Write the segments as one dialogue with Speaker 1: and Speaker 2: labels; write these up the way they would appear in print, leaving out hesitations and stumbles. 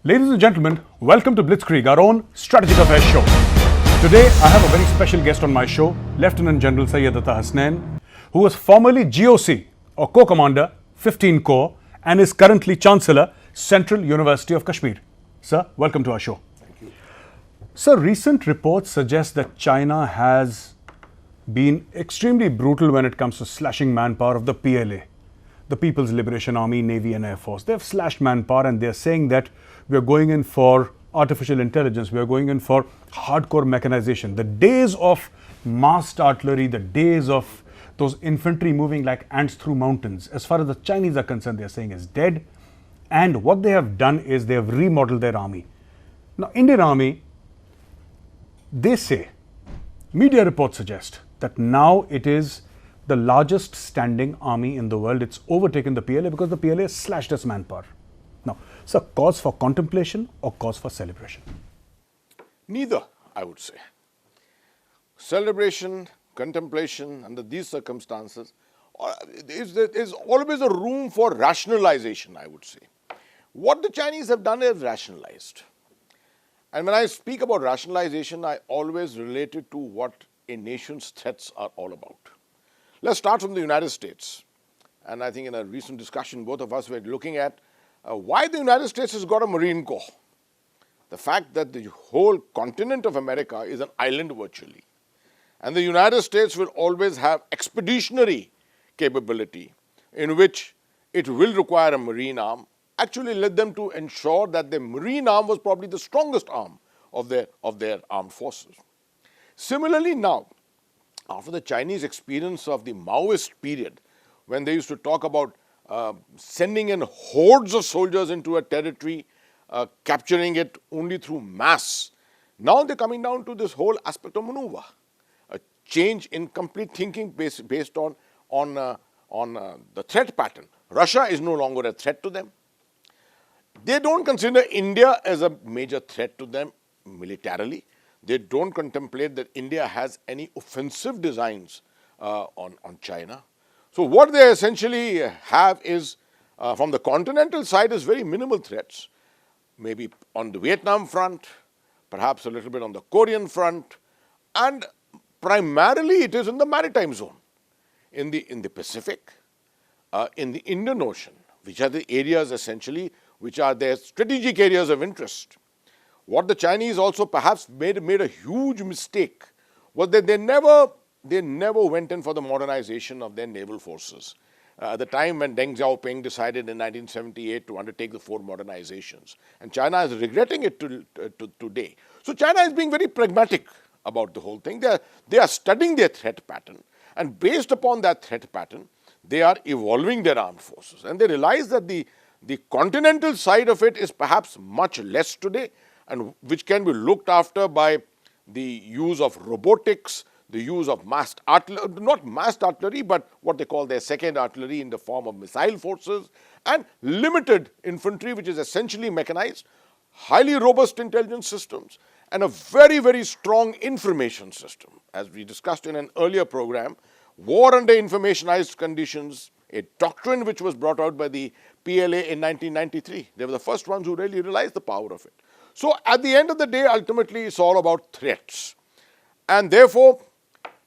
Speaker 1: Ladies and gentlemen, welcome to Blitzkrieg, our own strategic affairs show. Today, I have a very special guest on my show, Lieutenant General Syed Atta Hasnain, who was formerly GOC or Co-Commander, 15 Corps, and is currently Chancellor, Central University of Kashmir. Sir, welcome to our show.
Speaker 2: Thank you.
Speaker 1: Sir, recent reports suggest that China has been extremely brutal when it comes to slashing manpower of the PLA, the People's Liberation Army, Navy and Air Force. They've slashed manpower and they're saying that we are going in for artificial intelligence, we are going in for hardcore mechanization. The days of massed artillery, the days of those infantry moving like ants through mountains, as far as the Chinese are concerned, they are saying is dead. And what they have done is they have remodeled their army. Now, Indian Army, they say, media reports suggest that now it is the largest standing army in the world. It's overtaken the PLA because the PLA slashed its manpower. Now, so cause for contemplation or cause for celebration?
Speaker 2: Neither, I would say. Celebration, contemplation under these circumstances, is always a room for rationalization, I would say. What the Chinese have done is rationalized. And when I speak about rationalization, I always relate it to what a nation's threats are all about. Let's start from the United States. And I think in a recent discussion, both of us were looking at why the United States has got a Marine Corps. The fact that the whole continent of America is an island virtually. And the United States will always have expeditionary capability in which it will require a Marine arm, actually led them to ensure that the Marine arm was probably the strongest arm of their armed forces. Similarly now, after the Chinese experience of the Maoist period, when they used to talk about sending in hordes of soldiers into a territory, capturing it only through mass. Now they're coming down to this whole aspect of maneuver, a change in complete thinking based on the threat pattern. Russia is no longer a threat to them. They don't consider India as a major threat to them militarily. They don't contemplate that India has any offensive designs on China. So what they essentially have is, from the continental side, is very minimal threats. Maybe on the Vietnam front, perhaps a little bit on the Korean front, and primarily it is in the maritime zone, in the Pacific, in the Indian Ocean, which are the areas essentially which are their strategic areas of interest. What the Chinese also perhaps made a huge mistake was that they never went in for the modernization of their naval forces. At the time when Deng Xiaoping decided in 1978 to undertake the 4 modernizations. And China is regretting it today. So China is being very pragmatic about the whole thing. They are studying their threat pattern. And based upon that threat pattern, they are evolving their armed forces. And they realize that the continental side of it is perhaps much less today, and which can be looked after by the use of robotics, the use of massed artillery, not massed artillery, but what they call their second artillery in the form of missile forces, and limited infantry, which is essentially mechanized, highly robust intelligence systems, and a very, very strong information system. As we discussed in an earlier program, war under informationized conditions, a doctrine which was brought out by the PLA in 1993. They were the first ones who really realized the power of it. So at the end of the day, ultimately, it's all about threats. And therefore,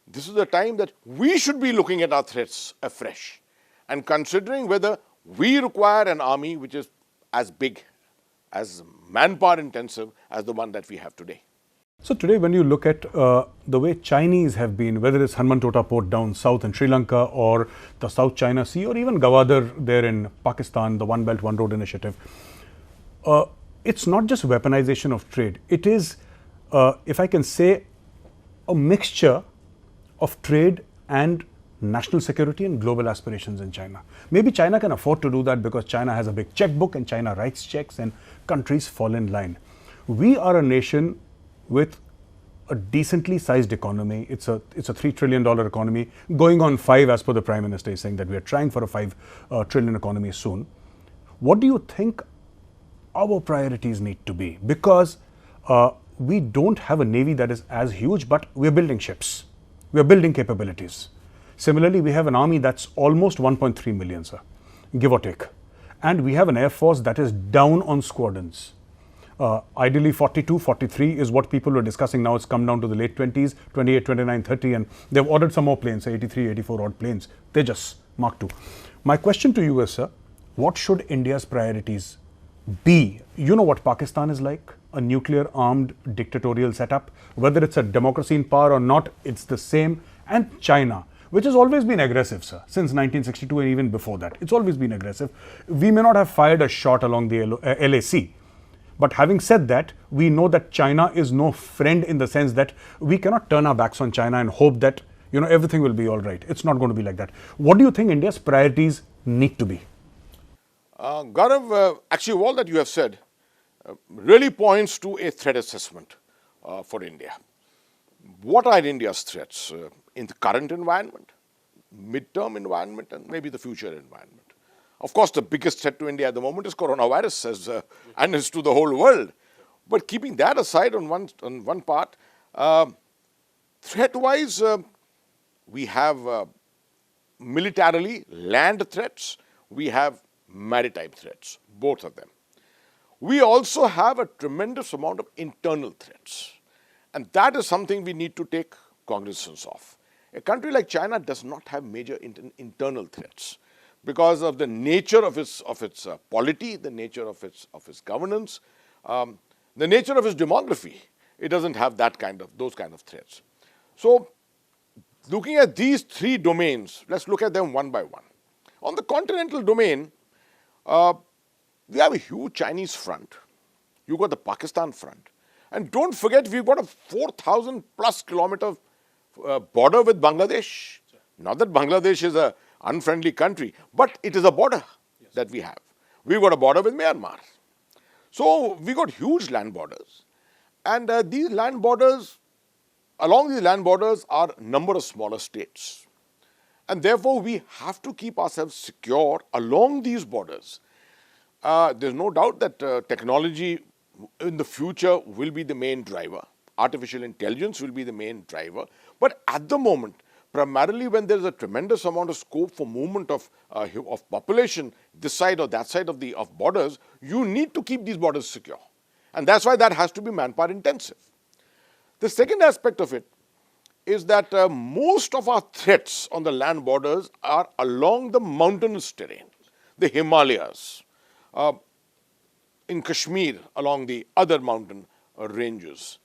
Speaker 2: this is the time that we should be looking at our threats afresh and considering whether we require an army which is as big, as manpower intensive as the one that we have today.
Speaker 1: So today when you look at the way Chinese have been, whether it's Hanmantota port down south in Sri Lanka or the South China Sea or even Gwadar there in Pakistan, the One Belt One Road initiative, it's not just weaponization of trade. It is, if I can say, a mixture of trade and national security and global aspirations in China. Maybe China can afford to do that because China has a big checkbook and China writes checks and countries fall in line. We are a nation with a decently sized economy. It's a $3 trillion economy, going on 5 as per the Prime Minister is saying that we are trying for a 5 trillion economy soon. What do you think our priorities need to be? Because we don't have a navy that is as huge, but we're building ships. We're building capabilities. Similarly, we have an army that's almost 1.3 million, sir, give or take. And we have an air force that is down on squadrons. Ideally 42, 43 is what people were discussing. Now it's come down to the late 20s, 28, 29, 30, and they've ordered some more planes, 83, 84 odd planes. Tejas, Mark II. My question to you is, sir, what should India's priorities be? You know what Pakistan is like, a nuclear armed dictatorial setup. Whether it's a democracy in power or not, it's the same. And China, which has always been aggressive, sir, since 1962 and even before that. It's always been aggressive. We may not have fired a shot along the LAC. But having said that, we know that China is no friend in the sense that we cannot turn our backs on China and hope that, you know, everything will be all right. It's not going to be like that. What do you think India's priorities need to be?
Speaker 2: Gaurav, actually all that you have said really points to a threat assessment for India. What are India's threats in the current environment, mid-term environment, and maybe the future environment? Of course, the biggest threat to India at the moment is coronavirus, and it's to the whole world. But keeping that aside on one part, threat-wise, we have militarily land threats, we have maritime threats, both of them. We also have a tremendous amount of internal threats, and that is something we need to take cognizance of. A country like China does not have major internal threats because of the nature of its polity, the nature of its governance, the nature of its demography. It doesn't have those kind of threats. So, looking at these three domains, let's look at them one by one. On the continental domain, we have a huge Chinese front. You've got the Pakistan front. And don't forget, we've got a 4,000 plus kilometer border with Bangladesh. Not that Bangladesh is an unfriendly country, but it is a border that we have. We've got a border with Myanmar. So we got huge land borders. And these land borders, along these land borders are a number of smaller states. And therefore, we have to keep ourselves secure along these borders. There's no doubt that technology in the future will be the main driver. Artificial intelligence will be the main driver. But at the moment, primarily when there's a tremendous amount of scope for movement of population, this side or that side of borders, you need to keep these borders secure. And that's why that has to be manpower intensive. The second aspect of it is that most of our threats on the land borders are along the mountainous terrain, the Himalayas, in Kashmir along the other mountain ranges.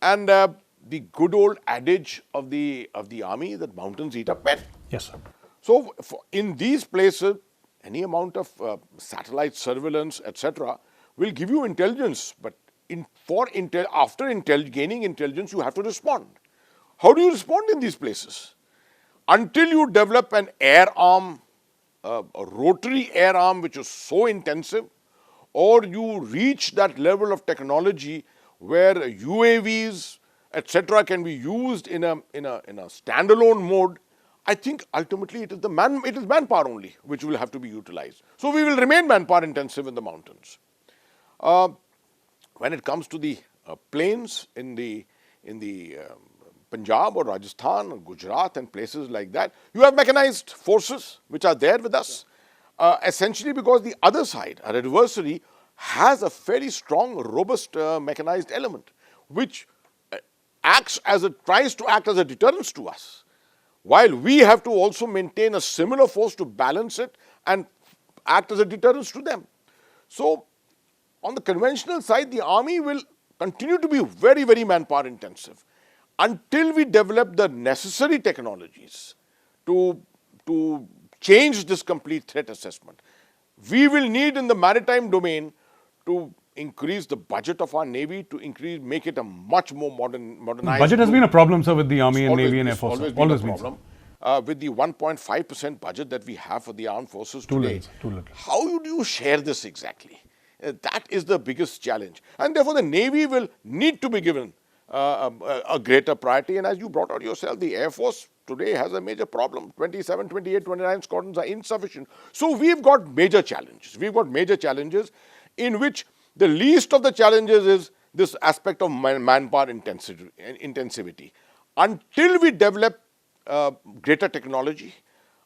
Speaker 2: And the good old adage of the army that mountains eat up men.
Speaker 1: Yes, sir.
Speaker 2: So in these places, any amount of satellite surveillance, etc., will give you intelligence. But after gaining intelligence, you have to respond. How do you respond in these places? Until you develop an air arm, a rotary air arm which is so intensive, or you reach that level of technology where UAVs, etc., can be used in a standalone mode, I think ultimately it is manpower only which will have to be utilized. So we will remain manpower intensive in the mountains. When it comes to the plains in the Punjab or Rajasthan or Gujarat and places like that, you have mechanized forces which are there with us. Essentially because the other side, our adversary, has a fairly strong, robust mechanized element, which tries to act as a deterrence to us, while we have to also maintain a similar force to balance it and act as a deterrence to them. So, on the conventional side, the army will continue to be very, very manpower intensive until we develop the necessary technologies to change this complete threat assessment. We will need in the maritime domain to increase the budget of our Navy, to make it a much more modernized.
Speaker 1: Budget has been a problem, sir, with the Army and Navy and Air Force.
Speaker 2: Always been a problem. With the 1.5% budget that we have for the armed forces today,
Speaker 1: too little.
Speaker 2: How do you share this exactly? That is the biggest challenge. And therefore, the Navy will need to be given a greater priority. And as you brought out yourself, the Air Force today has a major problem. 27, 28, 29 squadrons are insufficient. So we've got major challenges. We've got major challenges in which the least of the challenges is this aspect of manpower intensivity. Until we develop greater technology,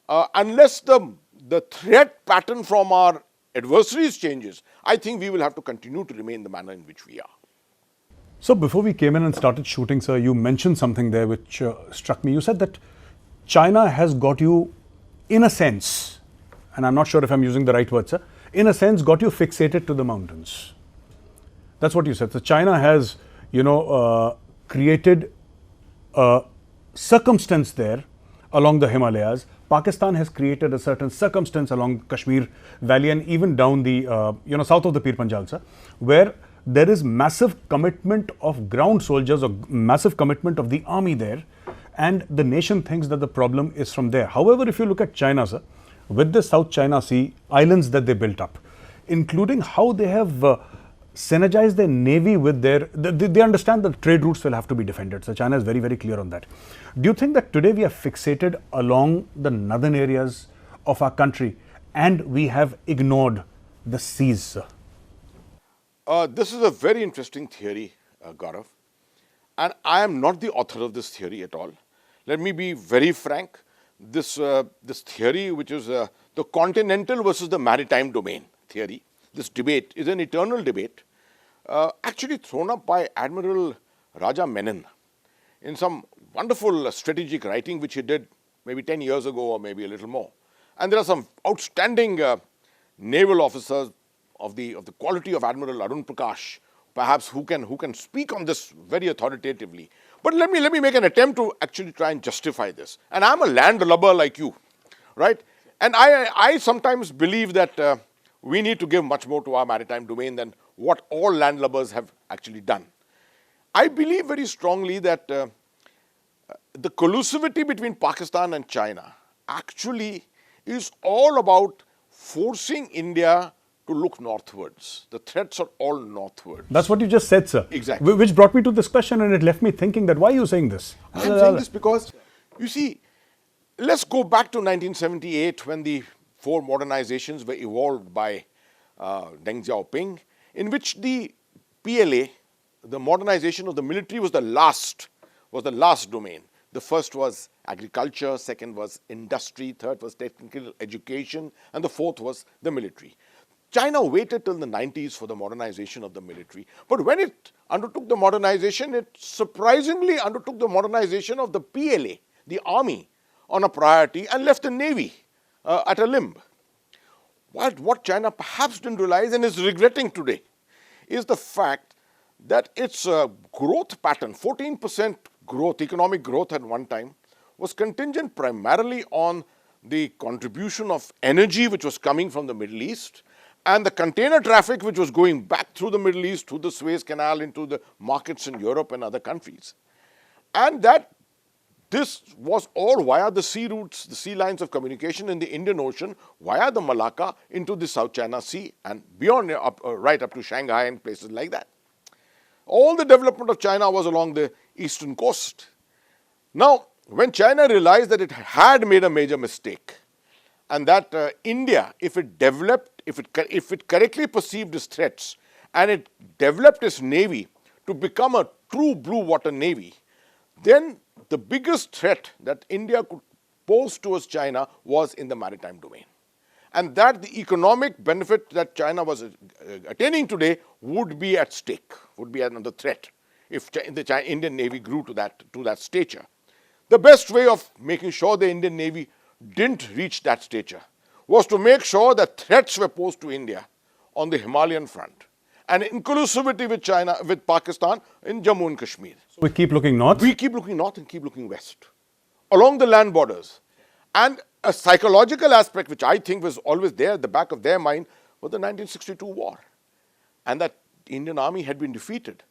Speaker 2: unless the threat pattern from our adversaries changes, I think we will have to continue to remain the manner in which we are.
Speaker 1: So before we came in and started shooting, sir, you mentioned something there which struck me. You said that China has got you, in a sense, and I'm not sure if I'm using the right word, sir, in a sense got you fixated to the mountains. That's what you said. So China has, created a circumstance there along the Himalayas. Pakistan has created a certain circumstance along Kashmir Valley and even down the, south of the Pir Panjal, sir, where there is massive commitment of ground soldiers or massive commitment of the army there, and the nation thinks that the problem is from there. However, if you look at China, sir, with the South China Sea islands that they built up, including how they have synergized their navy with they understand that trade routes will have to be defended. So China is very, very clear on that. Do you think that today we are fixated along the northern areas of our country and we have ignored the seas, sir?
Speaker 2: This is a very interesting theory, Gaurav, and I am not the author of this theory at all. Let me be very frank. This theory, which is the continental versus the maritime domain theory, this debate is an eternal debate, actually thrown up by Admiral Raja Menon in some wonderful strategic writing which he did maybe 10 years ago or maybe a little more. And there are some outstanding naval officers of the quality of Admiral Arun Prakash, perhaps who can speak on this very authoritatively. But let me make an attempt to actually try and justify this. And I'm a landlubber like you, right? And I sometimes believe that we need to give much more to our maritime domain than what all landlubbers have actually done. I believe very strongly that the collusivity between Pakistan and China actually is all about forcing India to look northwards. The threats are all northwards.
Speaker 1: That's what you just said, sir.
Speaker 2: Exactly.
Speaker 1: Which brought me to this question, and it left me thinking that why are you saying this?
Speaker 2: I'm saying this because, you see, let's go back to 1978 when the 4 modernizations were evolved by Deng Xiaoping, in which the PLA, the modernization of the military, was the last domain. The first was agriculture, second was industry, third was technical education, and the fourth was the military. China waited till the 90s for the modernization of the military. But when it undertook the modernization, it surprisingly undertook the modernization of the PLA, the army, on a priority and left the navy at a limb. What China perhaps didn't realize and is regretting today is the fact that its growth pattern, 14% growth, economic growth at one time, was contingent primarily on the contribution of energy which was coming from the Middle East and the container traffic which was going back through the Middle East, through the Suez Canal into the markets in Europe and other countries. And that this was all via the sea routes, the sea lines of communication in the Indian Ocean, via the Malacca into the South China Sea and beyond, right up to Shanghai and places like that. All the development of China was along the eastern coast. Now, when China realized that it had made a major mistake and that India, if it correctly perceived its threats and it developed its navy to become a true blue water navy, then the biggest threat that India could pose towards China was in the maritime domain. And that the economic benefit that China was attaining today would be at stake, would be another threat if the Indian Navy grew to that stature. The best way of making sure the Indian Navy didn't reach that stature was to make sure that threats were posed to India on the Himalayan front and inclusivity with China, with Pakistan in Jammu and Kashmir.
Speaker 1: So we keep looking north?
Speaker 2: We keep looking north and keep looking west, along the land borders. And a psychological aspect which I think was always there at the back of their mind was the 1962 war. And that the Indian army had been defeated.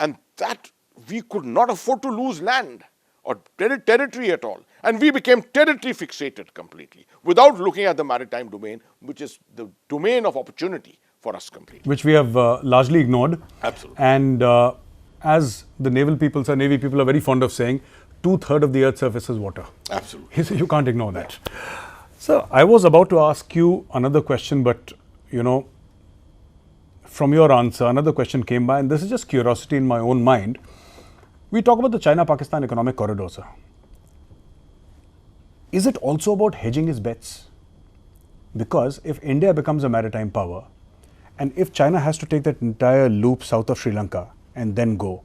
Speaker 2: And that we could not afford to lose land or territory at all. And we became territory fixated completely without looking at the maritime domain, which is the domain of opportunity for us completely.
Speaker 1: Which we have largely ignored.
Speaker 2: Absolutely.
Speaker 1: And as the Navy people are very fond of saying, 2/3 of the Earth's surface is water.
Speaker 2: Absolutely.
Speaker 1: You can't ignore that. So I was about to ask you another question, but from your answer, another question came by, and this is just curiosity in my own mind. We talk about the China-Pakistan economic corridor, sir. Is it also about hedging his bets? Because if India becomes a maritime power, and if China has to take that entire loop south of Sri Lanka and then go,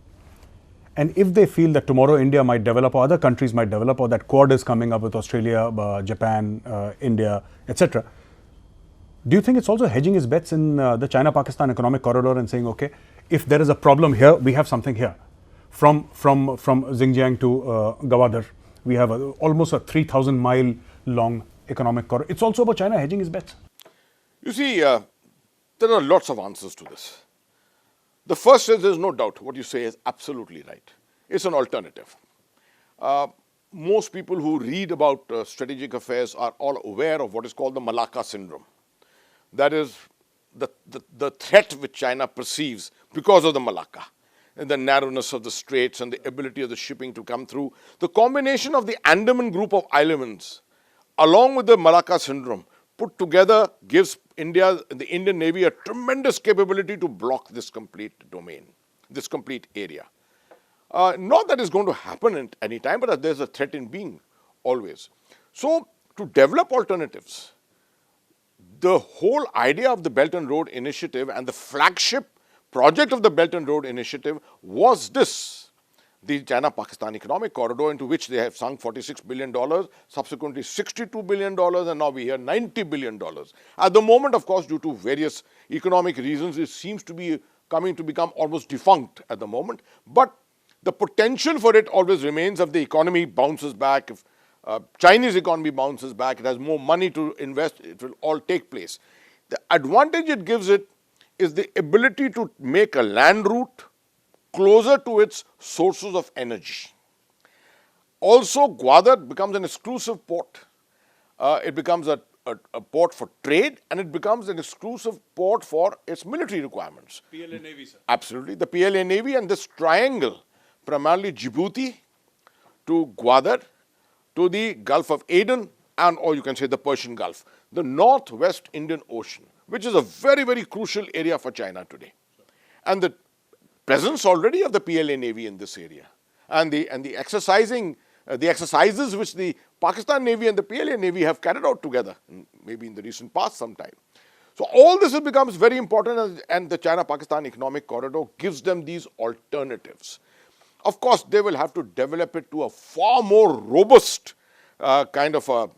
Speaker 1: and if they feel that tomorrow India might develop or other countries might develop, or that Quad is coming up with Australia, Japan, India, etc., do you think it's also hedging its bets in the China-Pakistan economic corridor and saying, okay, if there is a problem here, we have something here. From Xinjiang to Gwadar, we have almost a 3,000 mile long economic corridor. It's also about China hedging its bets.
Speaker 2: You see, there are lots of answers to this. The first is there's no doubt what you say is absolutely right. It's an alternative. Most people who read about strategic affairs are all aware of what is called the Malacca syndrome. That is the threat which China perceives because of the Malacca and the narrowness of the straits and the ability of the shipping to come through. The combination of the Andaman group of islands along with the Malacca syndrome put together gives India, the Indian Navy, a tremendous capability to block this complete domain, this complete area. Not that it's going to happen at any time, but there's a threat in being always. So to develop alternatives, the whole idea of the Belt and Road Initiative and the flagship project of the Belt and Road Initiative was this, the China-Pakistan economic corridor, into which they have sunk $46 billion, subsequently $62 billion, and now we hear $90 billion. At the moment, of course, due to various economic reasons, it seems to be coming to become almost defunct at the moment. But the potential for it always remains. If the economy bounces back, if Chinese economy bounces back, it has more money to invest, it will all take place. The advantage it gives it is the ability to make a land route closer to its sources of energy. Also, Gwadar becomes an exclusive port. It becomes a port for trade, and it becomes an exclusive port for its military requirements.
Speaker 1: PLA Navy, sir.
Speaker 2: Absolutely. The PLA Navy and this triangle, primarily Djibouti to Gwadar, to the Gulf of Aden, and or you can say the Persian Gulf, the Northwest Indian Ocean, which is a very, very crucial area for China today. And the presence already of the PLA Navy in this area, and the exercises which the Pakistan Navy and the PLA Navy have carried out together, maybe in the recent past sometime. So all this becomes very important, and the China-Pakistan economic corridor gives them these alternatives. Of course, they will have to develop it to a far more robust kind of a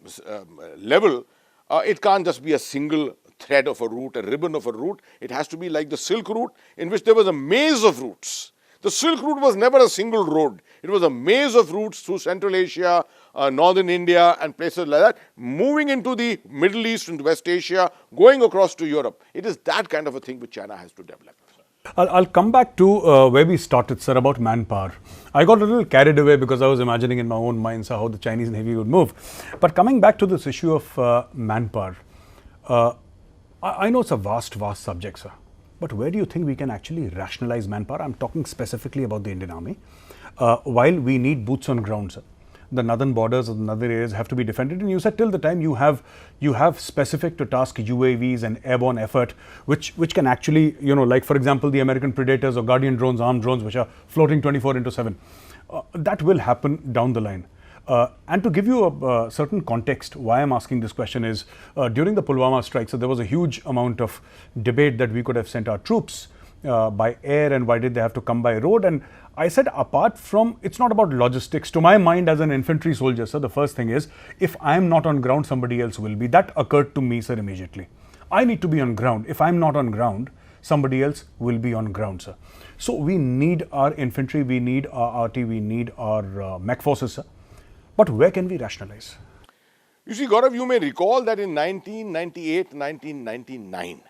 Speaker 2: level. It can't just be a single thread of a route, a ribbon of a route. It has to be like the Silk Route, in which there was a maze of routes. The Silk Route was never a single road. It was a maze of routes through Central Asia, Northern India, and places like that, moving into the Middle East and West Asia, going across to Europe. It is that kind of a thing which China has to develop.
Speaker 1: I'll come back to where we started, sir, about manpower. I got a little carried away because I was imagining in my own mind how the Chinese Navy would move. But coming back to this issue of manpower, I know it's a vast subject, sir. But where do you think we can actually rationalize manpower? I'm talking specifically about the Indian Army. While we need boots on ground, sir, the northern borders of the northern areas have to be defended. And you said till the time you have specific to task UAVs and airborne effort, which can actually, like for example, the American Predators or Guardian drones, armed drones, which are floating 24/7. That will happen down the line. And to give you a certain context, why I'm asking this question is, during the Pulwama strike, so there was a huge amount of debate that we could have sent our troops by air, and why did they have to come by road? And I said, apart from, it's not about logistics. To my mind, as an infantry soldier, sir, the first thing is, if I'm not on ground, somebody else will be. That occurred to me, sir, immediately. I need to be on ground. If I'm not on ground, somebody else will be on ground, sir. So we need our infantry, we need our RT, we need our mech forces, sir. But where can we rationalize?
Speaker 2: You see, Gaurav, you may recall that in 1998, 1999,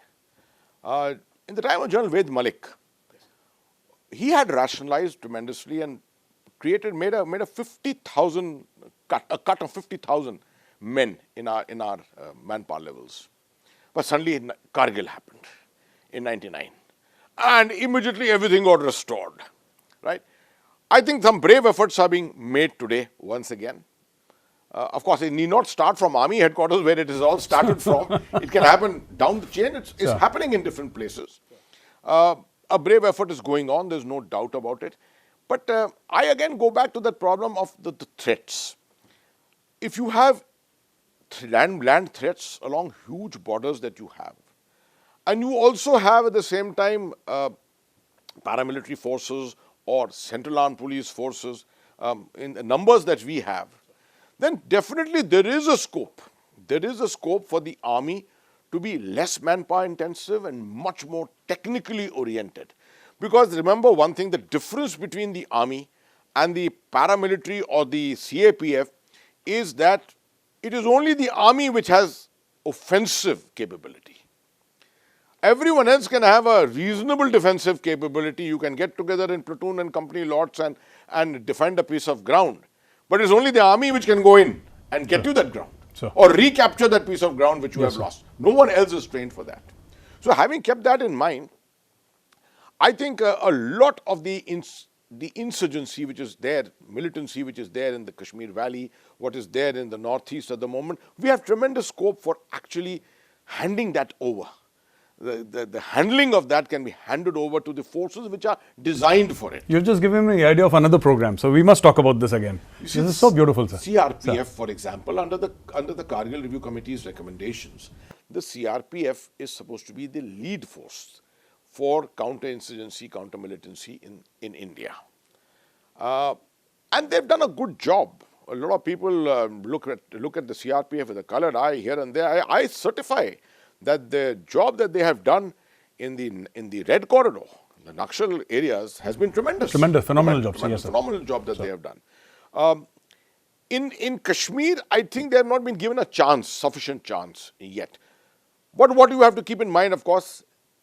Speaker 2: in the time of General Ved Malik, he had rationalized tremendously and made a 50,000 cut of 50,000 men in our manpower levels. But suddenly Kargil happened in 99, and immediately everything got restored, right? I think some brave efforts are being made today once again. Of course, it need not start from army headquarters where it is all started from. It can happen down the chain. It's happening in different places. A brave effort is going on. There's no doubt about it. But I again go back to that problem of the threats. If you have land threats along huge borders that you have. And you also have at the same time paramilitary forces or central armed police forces in the numbers that we have, then definitely there is a scope. There is a scope for the army to be less manpower intensive and much more technically oriented. Because remember one thing, the difference between the army and the paramilitary or the CAPF is that it is only the army which has offensive capability. Everyone else can have a reasonable defensive capability. You can get together in platoon and company lots and defend a piece of ground. But it's only the army which can go in and get you that ground. Or recapture that piece of ground which you have lost. No one else is trained for that. So having kept that in mind, I think a lot of the insurgency which is there, militancy which is there in the Kashmir Valley, what is there in the northeast at the moment, we have tremendous scope for actually handing that over. The handling of that can be handed over to the forces which are designed for it.
Speaker 1: You've just given me the idea of another program, so we must talk about this again. This is so beautiful, sir.
Speaker 2: CRPF, for example, under the Kargil Review Committee's recommendations, the CRPF is supposed to be the lead force for counterinsurgency, counter-militancy in India. And they've done a good job. A lot of people look at the CRPF with a colored eye here and there. I certify that the job that they have done in the Red Corridor, the Naxal areas, has been tremendous.
Speaker 1: Phenomenal job.
Speaker 2: Yes, phenomenal job that they have done. In Kashmir, I think they have not been given a chance, sufficient chance yet. But what you have to keep in mind, of course,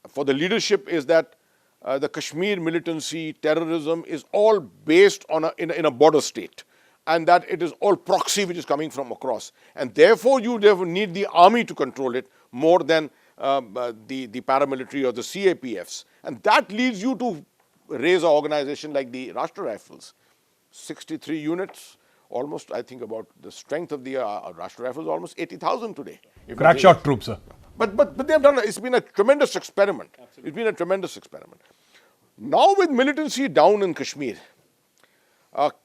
Speaker 2: for the leadership is that the Kashmir militancy, terrorism is all based on in a border state, and that it is all proxy which is coming from across. And therefore, you need the army to control it more than the paramilitary or the CAPFs. And that leads you to raise an organization like the Rashtra Rifles. 63 units, almost, I think, about the strength of the Rashtra Rifles, almost 80,000 today.
Speaker 1: Crack shot troops, sir.
Speaker 2: But they have done, it's been a tremendous experiment. Absolutely. It's been a tremendous experiment. Now with militancy down in Kashmir,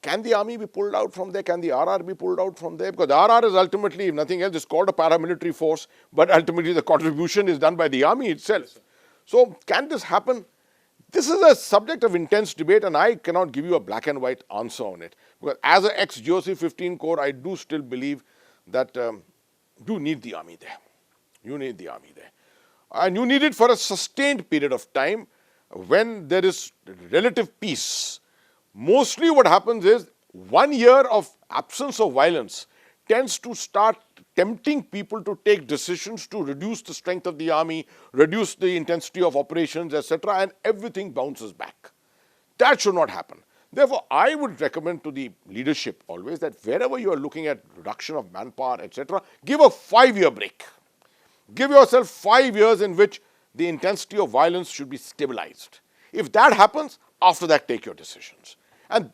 Speaker 2: can the army be pulled out from there? Can the RR be pulled out from there? Because the RR is ultimately, if nothing else, it's called a paramilitary force, but ultimately the contribution is done by the army itself. Yes, so can this happen? This is a subject of intense debate, and I cannot give you a black and white answer on it. Because as an ex-GOC-15 corps, I do still believe that you need the army there. You need the army there. And you need it for a sustained period of time when there is relative peace. Mostly what happens is 1 year of absence of violence tends to start tempting people to take decisions to reduce the strength of the army, reduce the intensity of operations, etc., and everything bounces back. That should not happen. Therefore, I would recommend to the leadership always that wherever you are looking at reduction of manpower, etc., give a 5-year break. Give yourself 5 years in which the intensity of violence should be stabilized. If that happens, after that, take your decisions. And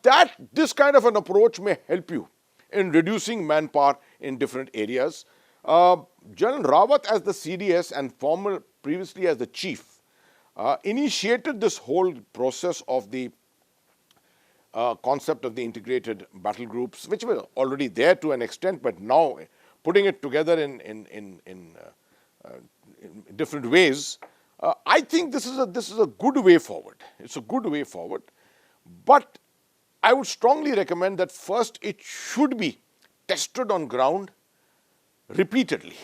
Speaker 2: this kind of an approach may help you in reducing manpower in different areas. General Rawat, as the CDS and previously as the chief, initiated this whole process of the concept of the integrated battle groups, which were already there to an extent, but now putting it together in different ways. I think this is a good way forward. It's a good way forward, but I would strongly recommend that first it should be tested on ground repeatedly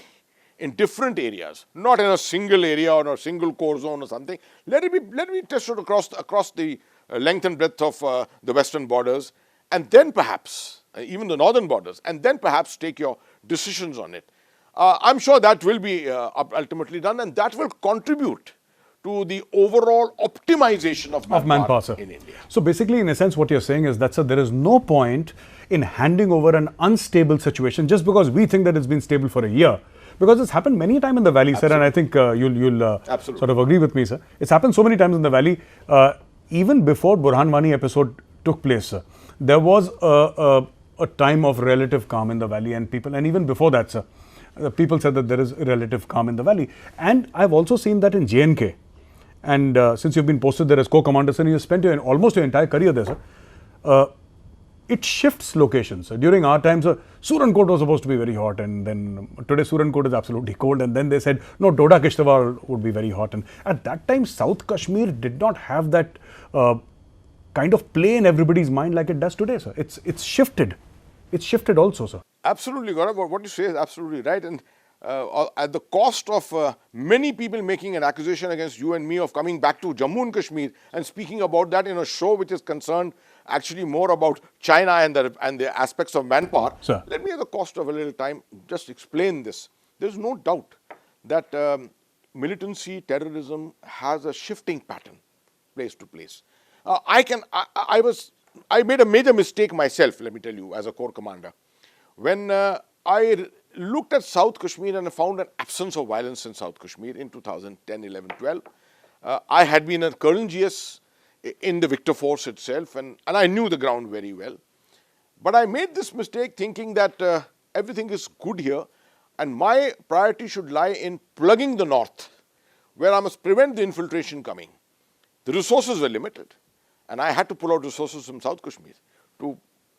Speaker 2: in different areas, not in a single area or a single core zone or something. Let it be tested across the length and breadth of the western borders, and then perhaps even the northern borders, and then perhaps take your decisions on it. I'm sure that will be ultimately done, and that will contribute to the overall optimization of manpower in India.
Speaker 1: So basically, in a sense, what you're saying is that, sir, there is no point in handing over an unstable situation just because we think that it's been stable for a year. Because it's happened many times in the valley, sir, and I think you'll sort of agree with me, sir. It's happened so many times in the valley. Even before Burhan Wani episode took place, sir, there was a time of relative calm in the valley, and even before that, sir, people said that there is relative calm in the valley. And I've also seen that in J&K. And since you've been posted there as co-commander, sir, you spent almost your entire career there, sir. it shifts locations. So during our times, Surankot was supposed to be very hot, and then today Surankot is absolutely cold. And then they said, no, Doda Kishtawar would be very hot. And at that time, South Kashmir did not have that kind of play in everybody's mind like it does today, sir. It's shifted. It's shifted also, sir.
Speaker 2: Absolutely, Gaurav. What you say is absolutely right. And at the cost of many people making an accusation against you and me of coming back to Jammu and Kashmir and speaking about that in a show which is concerned actually more about China and the aspects of manpower.
Speaker 1: Sir.
Speaker 2: Let me, at the cost of a little time, just explain this. There's no doubt that militancy, terrorism has a shifting pattern, place to place. I made a major mistake myself, let me tell you, as a corps commander. When I looked at South Kashmir and I found an absence of violence in South Kashmir in 2010, 11, 12. I had been a Colonel GS in the Victor Force itself, and I knew the ground very well. But I made this mistake thinking that everything is good here, and my priority should lie in plugging the north, where I must prevent the infiltration coming. The resources were limited, and I had to pull out resources from South Kashmir to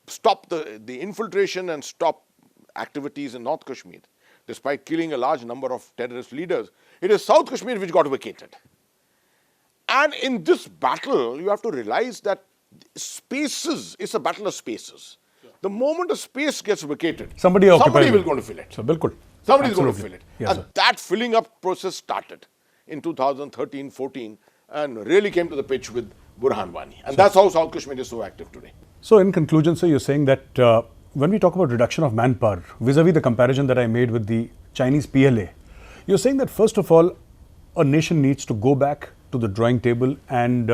Speaker 2: stop the infiltration and stop activities in North Kashmir, despite killing a large number of terrorist leaders. It is South Kashmir which got vacated. And in this battle, you have to realize that spaces, it's a battle of spaces. Sure. The moment a space gets vacated, somebody will going to fill it.
Speaker 1: So, bilkul.
Speaker 2: Somebody is going to fill it.
Speaker 1: Yes,
Speaker 2: and
Speaker 1: sir.
Speaker 2: that filling up process started in 2013-14 and really came to the pitch with Burhan Wani. And that's how South Kashmir is so active today.
Speaker 1: So in conclusion, sir, you're saying that when we talk about reduction of manpower, vis-a-vis the comparison that I made with the Chinese PLA, you're saying that first of all, a nation needs to go back to the drawing table and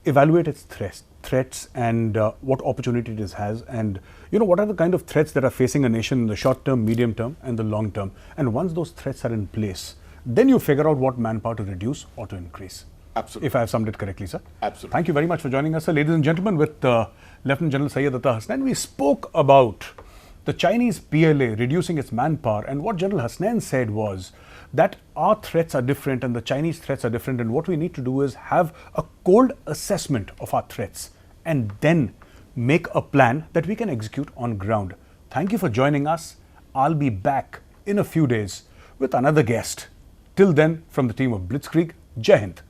Speaker 1: evaluate its threats and what opportunity it has, and what are the kind of threats that are facing a nation in the short term, medium term and the long term. And once those threats are in place, then you figure out what manpower to reduce or to increase.
Speaker 2: Absolutely.
Speaker 1: If I have summed it correctly, sir.
Speaker 2: Absolutely.
Speaker 1: Thank you very much for joining us, sir. Ladies and gentlemen, with Lieutenant General Syed Atta Hasnain, we spoke about the Chinese PLA reducing its manpower, and what General Hasnain said was that our threats are different and the Chinese threats are different, and what we need to do is have a cold assessment of our threats and then make a plan that we can execute on ground. Thank you for joining us. I'll be back in a few days with another guest. Till then, from the team of Blitzkrieg, Jai Hind.